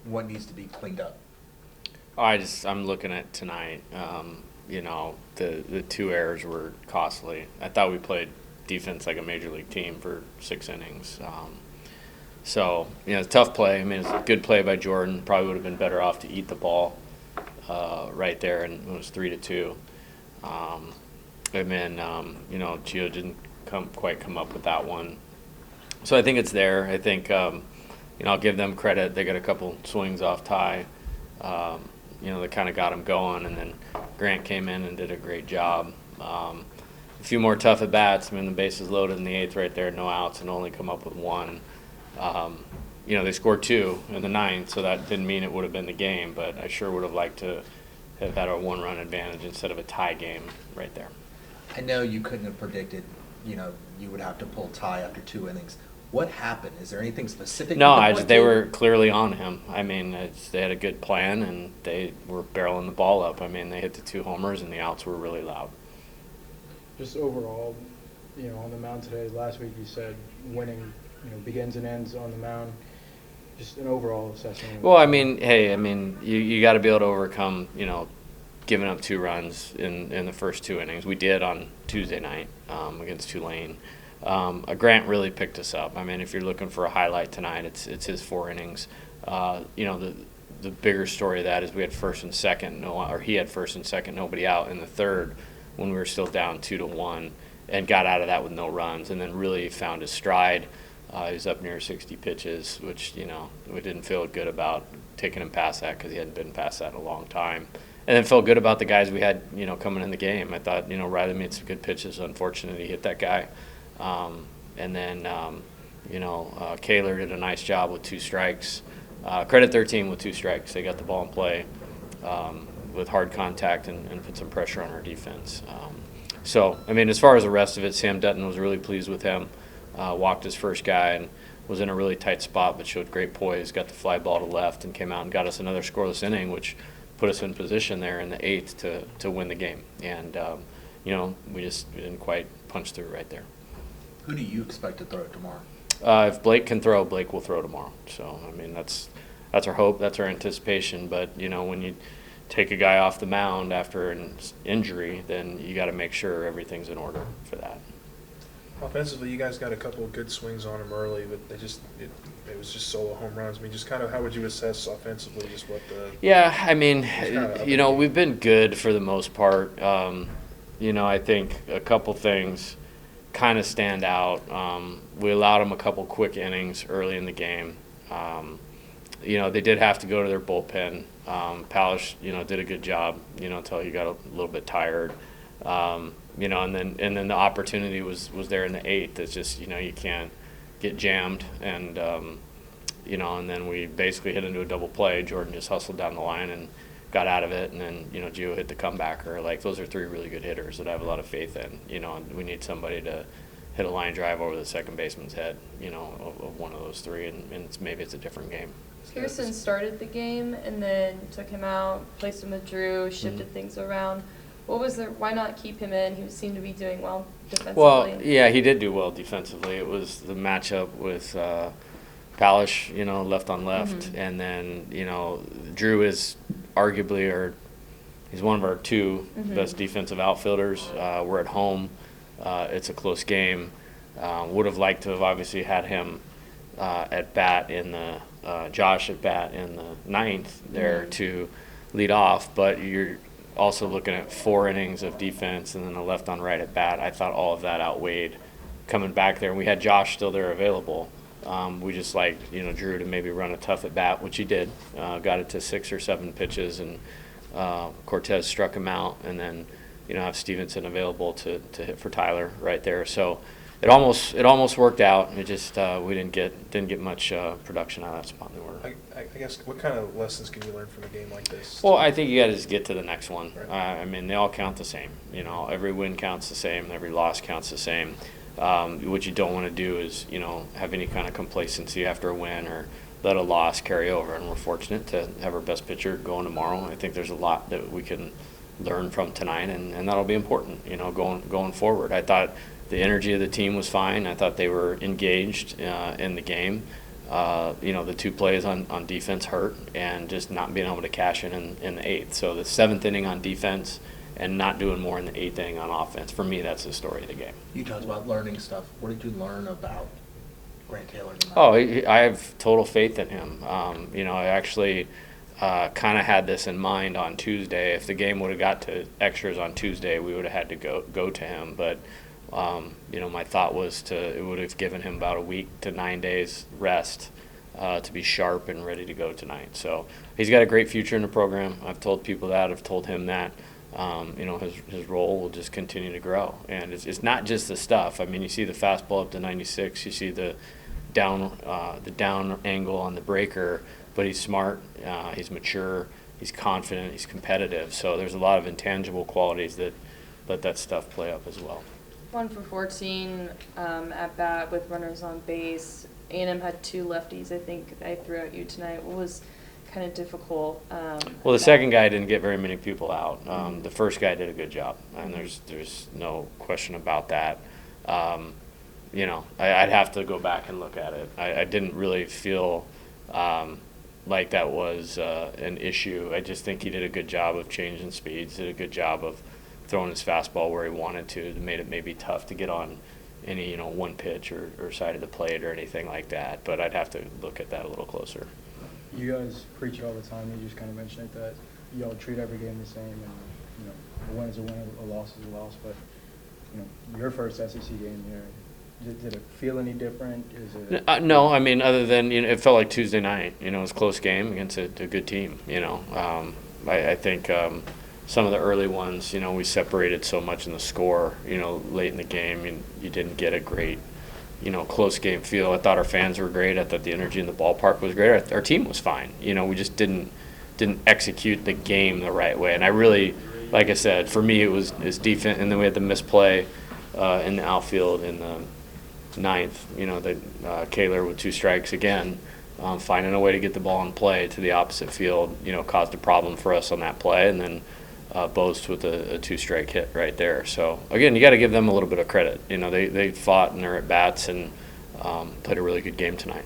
What needs to be cleaned up? I'm looking at tonight. The two errors were costly. I thought we played defense like a major league team for 6 innings. It's a tough play. I mean, it's a good play by Jordan. Probably would have been better off to eat the ball right there, and it was 3-2. Gio didn't quite come up with that one. So I think it's there. I think I'll give them credit. They got a couple swings off Ty. That kind of got him going, and then Grant came in and did a great job. A few more tough at bats. I mean, the bases loaded in the eighth right there, no outs, and only come up with one. They scored two in the ninth, so that didn't mean it would have been the game, but I sure would have liked to have had a one-run advantage instead of a tie game right there. I know you couldn't have predicted, you would have to pull Ty after 2 innings. What happened? Is there anything specific? No, they were clearly on him. I mean, they had a good plan, and they were barreling the ball up. I mean, they hit the 2 homers, and the outs were really loud. Just overall, on the mound today, last week you said winning, begins and ends on the mound. Just an overall assessment. Well, you got to be able to overcome, giving up 2 runs in the first 2 innings. We did on Tuesday night against Tulane. Grant really picked us up. I mean, if you're looking for a highlight tonight, it's his 4 innings. The bigger story of that is we had first and second, he had first and second, nobody out in the third when we were still down 2-1, and got out of that with no runs, and then really found his stride. He was up near 60 pitches, which we didn't feel good about taking him past that because he hadn't been past that in a long time. And then felt good about the guys we had coming in the game. I thought Riley made some good pitches. Unfortunately, he hit that guy. Kaler did a nice job with 2 strikes. Credit their team with 2 strikes. They got the ball in play with hard contact and put some pressure on our defense. As far as the rest of it, Sam Dutton was really pleased with him. Walked his first guy and was in a really tight spot, but showed great poise. Got the fly ball to left and came out and got us another scoreless inning, which put us in position there in the 8th to win the game. And, we just didn't quite punch through right there. Who do you expect to throw it tomorrow? If Blake can throw, Blake will throw tomorrow. So, that's our hope, that's our anticipation. But, when you take a guy off the mound after an injury, then you got to make sure everything's in order for that. Offensively, you guys got a couple of good swings on him early, but it was just solo home runs. Just kind of how would you assess offensively just what the – Yeah, we've been good for the most part. I think a couple things kind of stand out. We allowed them a couple quick innings early in the game. They did have to go to their bullpen. Palish, did a good job, until he got a little bit tired. And then the opportunity was there in the 8th. It's just, you can't get jammed. And, and then we basically hit into a double play. Jordan just hustled down the line and got out of it. And then, Gio hit the comebacker. Like, those are 3 really good hitters that I have a lot of faith in. And we need somebody to hit a line drive over the second baseman's head, of one of those 3. And maybe it's a different game. Pearson started the game and then took him out, placed him with Drew, shifted things around. Why not keep him in? He seemed to be doing well defensively. Well, yeah, he did do well defensively. It was the matchup with Palish, left on left. Mm-hmm. And then, Drew is arguably he's one of our 2 best defensive outfielders. We're at home. It's a close game. Would have liked to have obviously had him at bat Josh at bat in the 9th there to lead off, but you're also looking at 4 innings of defense and then a left on right at bat. I thought all of that outweighed coming back there. And we had Josh still there available. We just liked, Drew to maybe run a tough at bat, which he did. Got it to 6 or 7 pitches, and Cortez struck him out, and then, have Stevenson available to hit for Tyler right there. So it almost worked out. It just we didn't get much production out of that spot in the order. I guess what kind of lessons can you learn from a game like this? Well, I think you got to just get to the next one. Right. They all count the same. Every win counts the same. Every loss counts the same. What you don't want to do is have any kind of complacency after a win or let a loss carry over. And we're fortunate to have our best pitcher going tomorrow. I think there's a lot that we can learn from tonight, and that'll be important. Going forward. I thought The energy of the team was fine. I thought they were engaged in the game. The two plays on defense hurt, and just not being able to cash in the eighth. So the seventh inning on defense and not doing more in the eighth inning on offense, for me, that's the story of the game. You talked about learning stuff. What did you learn about Grant Taylor tonight? Oh, I have total faith in him. I actually kind of had this in mind on Tuesday. If the game would have got to extras on Tuesday, we would have had to go to him. But my thought was it would have given him about a week to 9 days rest to be sharp and ready to go tonight. So he's got a great future in the program. I've told people that. I've told him that. His role will just continue to grow. And it's not just the stuff. I mean, you see the fastball up to 96. You see the down angle on the breaker. But he's smart. He's mature. He's confident. He's competitive. So there's a lot of intangible qualities that let that stuff play up as well. 1 for 14 at bat with runners on base. A&M had 2 lefties, I think I threw at you tonight. What was kind of difficult? Well, the second guy didn't get very many people out. The first guy did a good job, and there's no question about that. I'd have to go back and look at it. I didn't really feel like that was an issue. I just think he did a good job of changing speeds, did a good job of throwing his fastball where he wanted to. It made it maybe tough to get on any one pitch or side of the plate or anything like that. But I'd have to look at that a little closer. You guys preach it all the time. You just kind of mentioned it, that y'all treat every game the same, and a win is a win, a loss is a loss. But your first SEC game here, did it feel any different? Is it? No, I mean, other than it felt like Tuesday night. It was a close game against a good team. I think some of the early ones, we separated so much in the score. Late in the game, you didn't get a great, close game feel. I thought our fans were great. I thought the energy in the ballpark was great. Our team was fine. We just didn't execute the game the right way. And I really, like I said, for me it was defense, and then we had the misplay in the outfield in the ninth. Kaler with 2 strikes again, finding a way to get the ball in play to the opposite field. Caused a problem for us on that play, and then Boast with a 2-strike hit right there. So again, you got to give them a little bit of credit. They fought in their at bats and played a really good game tonight.